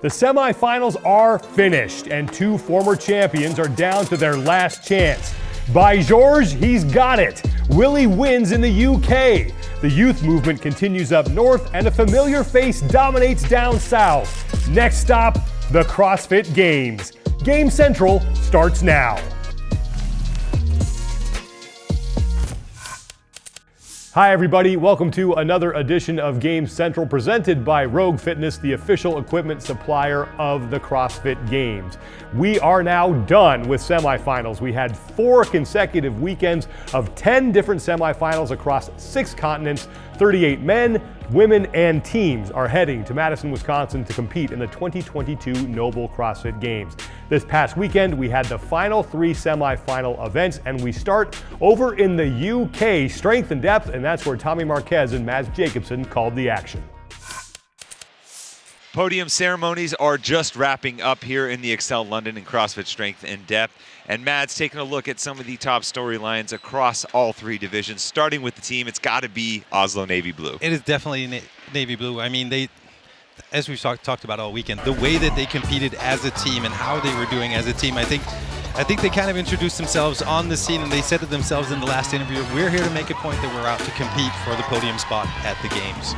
The semifinals are finished, and two former champions are down to their last chance. By Georges, he's got it. Willy wins in the UK. The youth movement continues up north, and a familiar face dominates down south. Next stop, the CrossFit Games. Game Central starts now. Hi everybody, welcome to another edition of Game Central presented by Rogue Fitness, the official equipment supplier of the CrossFit Games. We are now done with semifinals. We had 4 consecutive weekends of 10 different semifinals across 6 continents. 38 men, women, and teams are heading to Madison, Wisconsin to compete in the 2022 Noble CrossFit Games. This past weekend, we had the final 3 semifinal events, and we start over in the UK, Strength and Depth, and that's where Tommy Marquez and Mads Jacobson called the action. Podium ceremonies are just wrapping up here in the Excel London in CrossFit Strength and Depth. And Mads taking a look at some of the top storylines across all 3 divisions. Starting with the team, it's got to be Oslo Navy Blue. It is definitely Navy Blue. I mean, they, as we've talked about all weekend, the way that they competed as a team and how they were doing as a team, I think they kind of introduced themselves on the scene, and they said to themselves in the last interview, we're here to make a point that we're out to compete for the podium spot at the Games.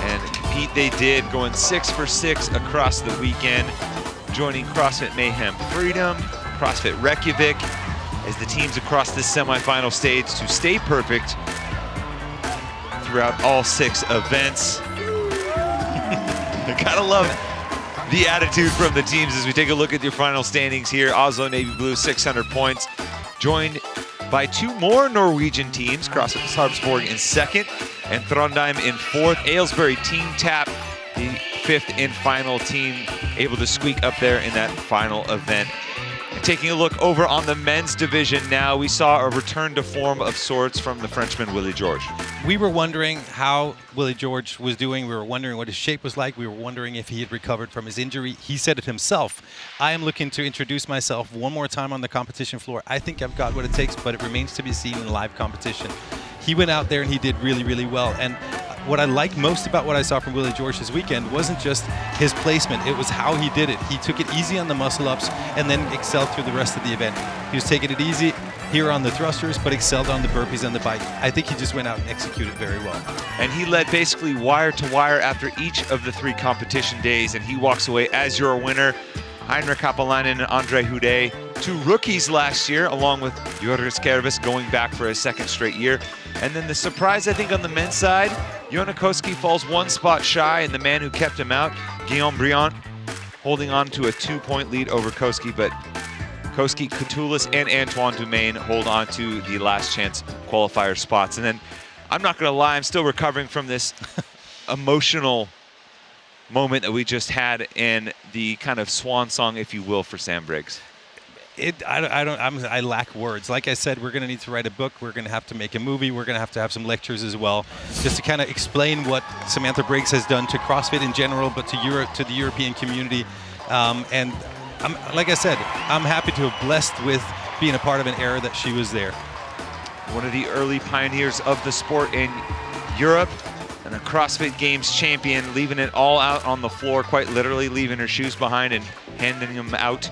And compete they did, going 6 for 6 across the weekend, joining CrossFit Mayhem Freedom, CrossFit Reykjavik, as the teams across this semifinal stage to stay perfect throughout all 6 events. I gotta love the attitude from the teams as we take a look at your final standings here. Oslo Navy Blue, 600 points, joined by 2 more Norwegian teams, CrossFit Sarpsborg in 2nd and Trondheim in 4th. Aylesbury Team Tap, the 5th and final team, able to squeak up there in that final event. Taking a look over on the men's division now, we saw a return to form of sorts from the Frenchman Willy Georges. We were wondering how Willy Georges was doing. We were wondering what his shape was like. We were wondering if he had recovered from his injury. He said it himself. I am looking to introduce myself one more time on the competition floor. I think I've got what it takes, but it remains to be seen in live competition. He went out there and he did really, really well. And what I like most about what I saw from Willy Georges this weekend wasn't just his placement, it was how he did it. He took it easy on the muscle ups and then excelled through the rest of the event. He was taking it easy here on the thrusters, but excelled on the burpees and the bike. I think he just went out and executed very well. And he led basically wire to wire after each of the 3 competition days, and he walks away as your winner. Heinrich Kapalainen and Andre Houdet, 2 rookies last year, along with Joris Kervis going back for his 2nd straight year. And then the surprise, I think, on the men's side, Joona Koski falls 1 spot shy, and the man who kept him out, Guillaume Briand, holding on to a 2-point lead over Koski, but Koski, Katulis, and Antoine Dumaine hold on to the last chance qualifier spots. And then, I'm not gonna lie, I'm still recovering from this emotional moment that we just had in the kind of swan song, if you will, for Sam Briggs. I lack words. Like I said, we're going to need to write a book. We're going to have to make a movie. We're going to have some lectures as well, just to kind of explain what Samantha Briggs has done to CrossFit in general, but to Europe, to the European community. And like I said, I'm happy to have blessed with being a part of an era that she was there. One of the early pioneers of the sport in Europe, and a CrossFit Games champion, leaving it all out on the floor, quite literally leaving her shoes behind and handing them out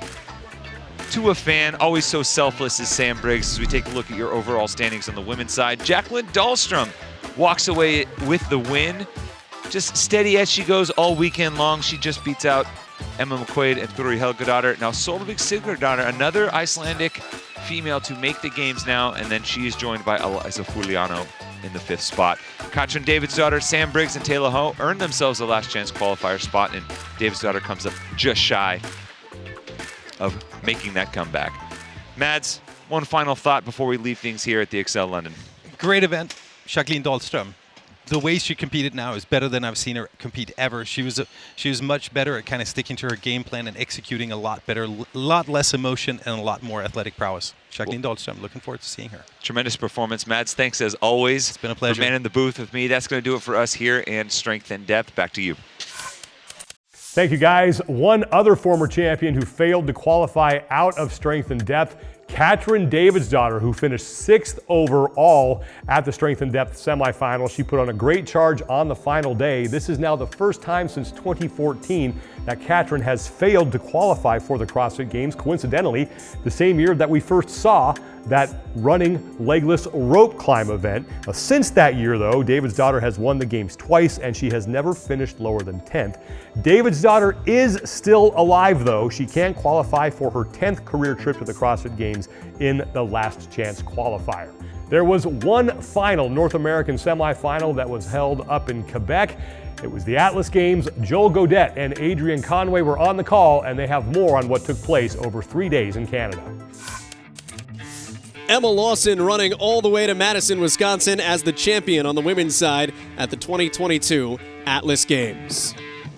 to a fan. Always so selfless is Sam Briggs. As we take a look at your overall standings on the women's side, Jacqueline Dahlstrom walks away with the win. Just steady as she goes all weekend long. She just beats out Emma McQuaid and Þurí Helgadottir. Now Solveig Sigurdardottir, another Icelandic female to make the Games now, and then she is joined by Eliza Fuliano in the 5th spot. Katrin Davidsdottir, Sam Briggs, and Taylor Ho earned themselves a last chance qualifier spot, and Davidsdottir comes up just shy of making that comeback. Mads, one final thought before we leave things here at the Excel London. Great event, Jacqueline Dahlstrom. The way she competed now is better than I've seen her compete ever. She was much better at kind of sticking to her game plan and executing a lot better, a lot less emotion and a lot more athletic prowess. Jacqueline Dahlstrom, looking forward to seeing her. Tremendous performance. Mads, thanks as always. It's been a pleasure. For man in the booth with me. That's going to do it for us here in Strength and Depth. Back to you. Thank you, guys. One other former champion who failed to qualify out of Strength and Depth Katrin Davidsdottir, who finished 6th overall at the Strength and Depth semifinal. She put on a great charge on the final day. This is now the first time since 2014 that Katrin has failed to qualify for the CrossFit Games. Coincidentally, the same year that we first saw that running legless rope climb event. Since that year, though, Davidsdottir has won the games twice, and she has never finished lower than 10th. Davidsdottir is still alive, though. She can qualify for her 10th career trip to the CrossFit Games in the Last Chance Qualifier. There was one final North American semifinal that was held up in Quebec. It was the Atlas Games. Joel Godet and Adrian Conway were on the call, and they have more on what took place over 3 days in Canada. Emma Lawson running all the way to Madison, Wisconsin as the champion on the women's side at the 2022 Atlas Games.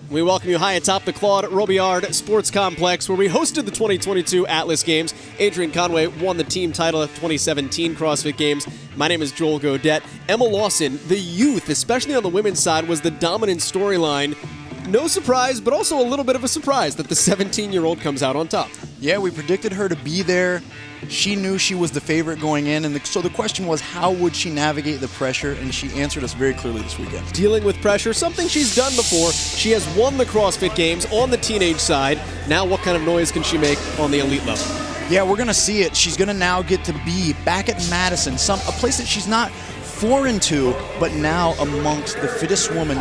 We welcome you high atop the Claude Robillard Sports Complex, where we hosted the 2022 Atlas Games. Adrian Conway won the team title at the 2017 CrossFit Games. My name is Joel Godet. Emma Lawson, the youth, especially on the women's side, was the dominant storyline. No surprise, but also a little bit of a surprise that the 17-year-old comes out on top. Yeah, we predicted her to be there. She knew she was the favorite going in, and so the question was, how would she navigate the pressure? And she answered us very clearly this weekend. Dealing with pressure, something she's done before. She has won the CrossFit Games on the teenage side. Now what kind of noise can she make on the elite level? Yeah, we're going to see it. She's going to now get to be back at Madison, a place that she's not foreign to, but now amongst the fittest women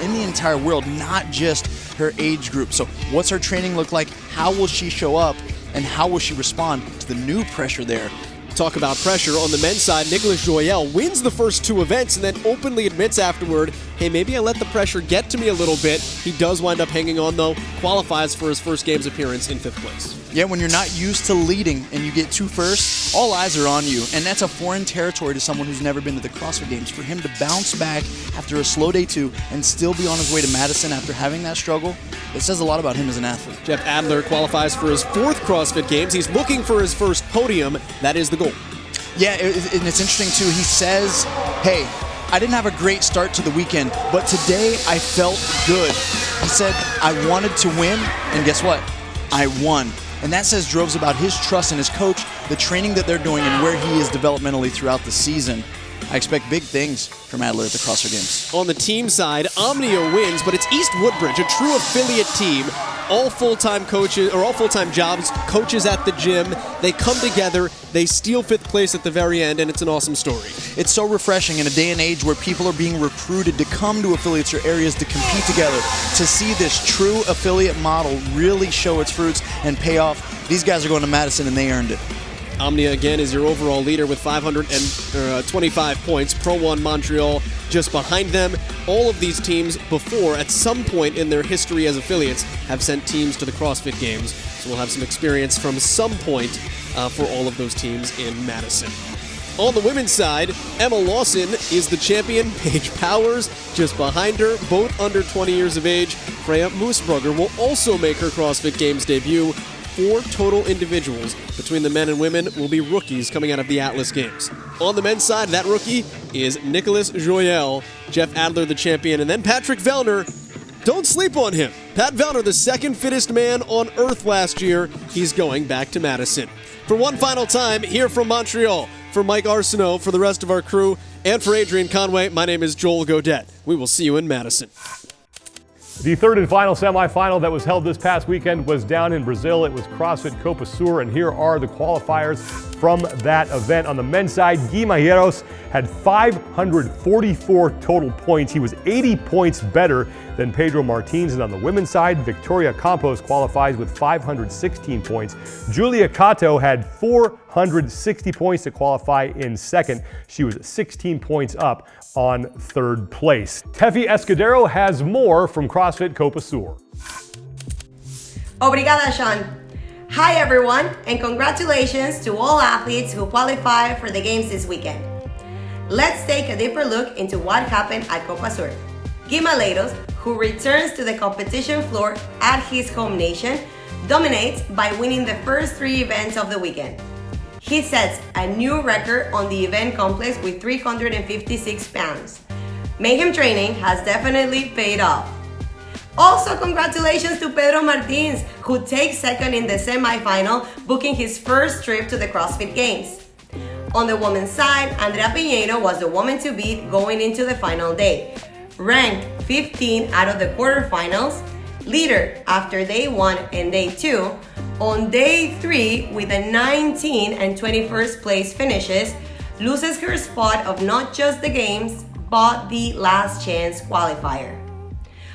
in the entire world, not just her age group. So what's her training look like? How will she show up? And how will she respond to the new pressure there? Talk about pressure on the men's side. Willy Georges wins the first 2 events and then openly admits afterward, hey, maybe I let the pressure get to me a little bit. He does wind up hanging on, though, qualifies for his first Games appearance in 5th place. Yeah, when you're not used to leading and you get 2 first, all eyes are on you. And that's a foreign territory to someone who's never been to the CrossFit Games. For him to bounce back after a slow day 2 and still be on his way to Madison after having that struggle, it says a lot about him as an athlete. Jeff Adler qualifies for his 4th CrossFit Games. He's looking for his first podium. That is the goal. Yeah, and it's interesting, too. He says, hey, I didn't have a great start to the weekend, but today I felt good. He said, I wanted to win, and guess what? I won. And that says droves about his trust in his coach, the training that they're doing, and where he is developmentally throughout the season. I expect big things from Adler at the CrossFit Games. On the team side, Omnia wins, but it's East Woodbridge, a true affiliate team. All full-time coaches, or all full-time jobs, coaches at the gym. They come together, they steal 5th place at the very end, and it's an awesome story. It's so refreshing in a day and age where people are being recruited to come to affiliates or areas to compete together, to see this true affiliate model really show its fruits and pay off. These guys are going to Madison, and they earned it. Omnia, again, is your overall leader with 525 points. Pro 1 Montreal just behind them. All of these teams before, at some point in their history as affiliates, have sent teams to the CrossFit Games. So we'll have some experience from some point for all of those teams in Madison. On the women's side, Emma Lawson is the champion. Paige Powers just behind her, both under 20 years of age. Freya Moosbrugger will also make her CrossFit Games debut. 4 total individuals between the men and women will be rookies coming out of the Atlas Games. On the men's side, that rookie is Nicolas Joyel, Jeff Adler the champion, and then Patrick Vellner. Don't sleep on him. Pat Vellner, the 2nd fittest man on earth last year. He's going back to Madison. For one final time, here from Montreal, for Mike Arsenault, for the rest of our crew, and for Adrian Conway, my name is Joel Godet. We will see you in Madison. The 3rd and final semifinal that was held this past weekend was down in Brazil. It was CrossFit Copa Sur, and here are the qualifiers from that event. On the men's side, Gui Malheiros had 544 total points. He was 80 points better than Pedro Martins. And on the women's side, Victoria Campos qualifies with 516 points. Julia Cato had 460 points to qualify in 2nd. She was 16 points up on 3rd place. Tefi Escudero has more from CrossFit Copa Sur. Obrigada, Sean. Hi everyone, and congratulations to all athletes who qualified for the games this weekend. Let's take a deeper look into what happened at Copa Sur. Gui Malheiros, who returns to the competition floor at his home nation, dominates by winning the first 3 events of the weekend. He sets a new record on the event complex with 356 pounds. Mayhem training has definitely paid off. Also, congratulations to Pedro Martins, who takes second in the semifinal, booking his first trip to the CrossFit Games. On the women's side, Andrea Piñeiro was the woman to beat going into the final day. Ranked 15 out of the quarterfinals, leader after day 1 and day 2, on day 3 with a 19 and 21st place finishes, loses her spot of not just the games, but the last chance qualifier.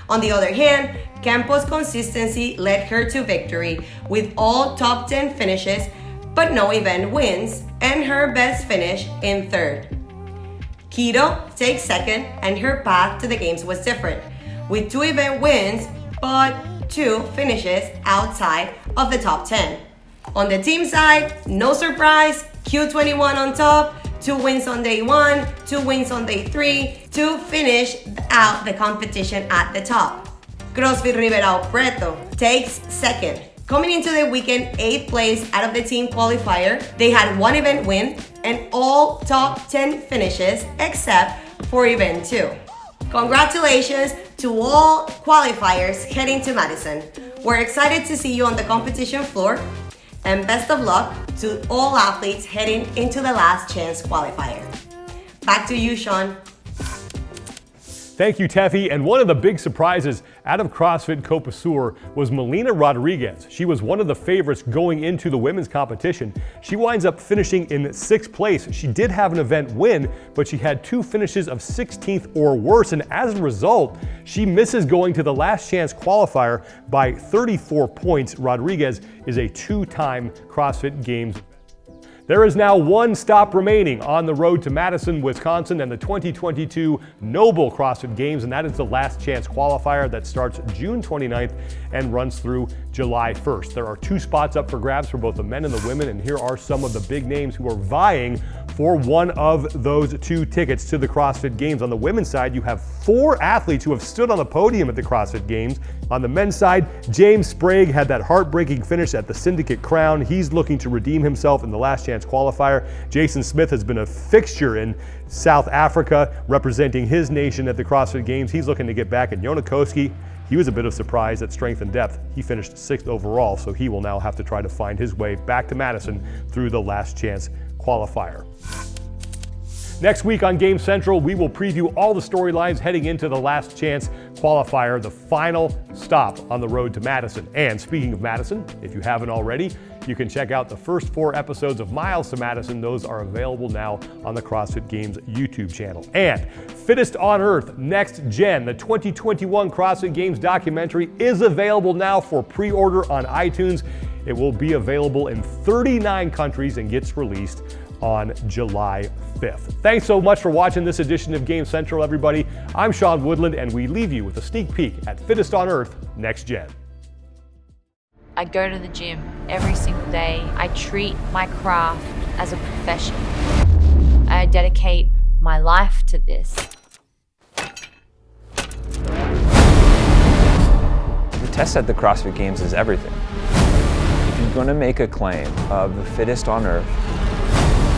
On the other hand, Campos' consistency led her to victory with all top 10 finishes, but no event wins, and her best finish in 3rd. Keto takes 2nd, and her path to the games was different, with 2 event wins, but 2 finishes outside of the top 10. On the team side, no surprise, Q21 on top, 2 wins on day 1, 2 wins on day 3, to finish out the competition at the top. CrossFit Ribeirão Preto takes 2nd. Coming into the weekend 8th place out of the team qualifier, they had 1 event win and all top 10 finishes except for event 2. Congratulations to all qualifiers heading to Madison. We're excited to see you on the competition floor, and best of luck to all athletes heading into the last chance qualifier. Back to you, Sean. Thank you, Teffy. And one of the big surprises out of CrossFit Copa Sur was Melina Rodriguez. She was one of the favorites going into the women's competition. She winds up finishing in 6th place. She did have an event win, but she had 2 finishes of 16th or worse. And as a result, she misses going to the last chance qualifier by 34 points. Rodriguez is a 2-time CrossFit Games. There is now 1 stop remaining on the road to Madison, Wisconsin, and the 2022 Noble CrossFit Games, and that is the last chance qualifier that starts June 29th and runs through July 1st. There are 2 spots up for grabs for both the men and the women, and here are some of the big names who are vying for one of those 2 tickets to the CrossFit Games. On the women's side, you have 4 athletes who have stood on the podium at the CrossFit Games. On the men's side, James Sprague had that heartbreaking finish at the Syndicate Crown. He's looking to redeem himself in the last chance qualifier. Jason Smith has been a fixture in South Africa, representing his nation at the CrossFit Games. He's looking to get back. And Jonakoski, he was a bit of a surprise at Strength and Depth. He finished 6th overall, so he will now have to try to find his way back to Madison through the last chance qualifier. Next week on Game Central, we will preview all the storylines heading into the last chance qualifier, the final stop on the road to Madison. And speaking of Madison, if you haven't already, you can check out the first 4 episodes of Miles to Madison. Those are available now on the CrossFit Games YouTube channel. And Fittest on Earth Next Gen, the 2021 CrossFit Games documentary, is available now for pre-order on iTunes. It will be available in 39 countries and gets released on July 5th. Thanks so much for watching this edition of Game Central, everybody. I'm Sean Woodland, and we leave you with a sneak peek at Fittest on Earth Next Gen. I go to the gym every single day. I treat my craft as a profession. I dedicate my life to this. The test at the CrossFit Games is everything. If you're going to make a claim of the fittest on earth,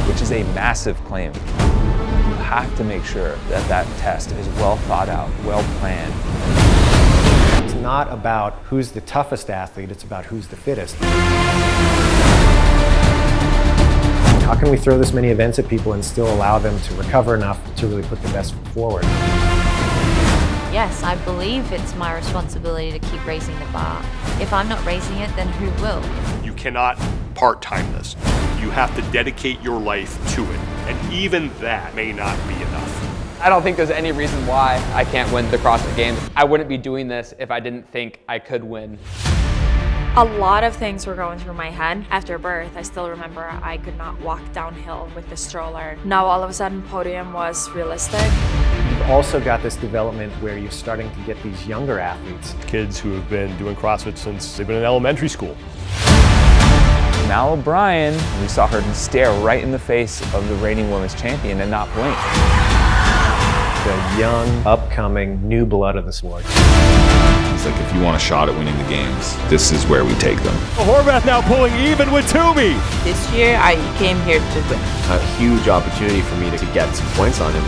which is a massive claim, you have to make sure that that test is well thought out, well planned. It's not about who's the toughest athlete, it's about who's the fittest. How can we throw this many events at people and still allow them to recover enough to really put the best foot forward? Yes, I believe it's my responsibility to keep raising the bar. If I'm not raising it, then who will? You cannot part-time this. You have to dedicate your life to it, and even that may not be enough. I don't think there's any reason why I can't win the CrossFit Games. I wouldn't be doing this if I didn't think I could win. A lot of things were going through my head. After birth, I still remember I could not walk downhill with the stroller. Now all of a sudden podium was realistic. You've also got this development where you're starting to get these younger athletes. Kids who have been doing CrossFit since they've been in elementary school. Mal O'Brien, we saw her stare right in the face of the reigning women's champion and not blink. The young, upcoming, new blood of the sport. It's like, if you want a shot at winning the games, this is where we take them. Horvath now pulling even with Toomey. This year, I came here to win. A huge opportunity for me to get some points on him.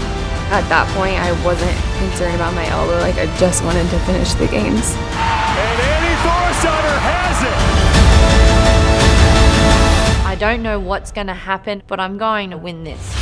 At that point, I wasn't concerned about my elbow. Like, I just wanted to finish the games. And Annie Thorisdottir has it! I don't know what's going to happen, but I'm going to win this.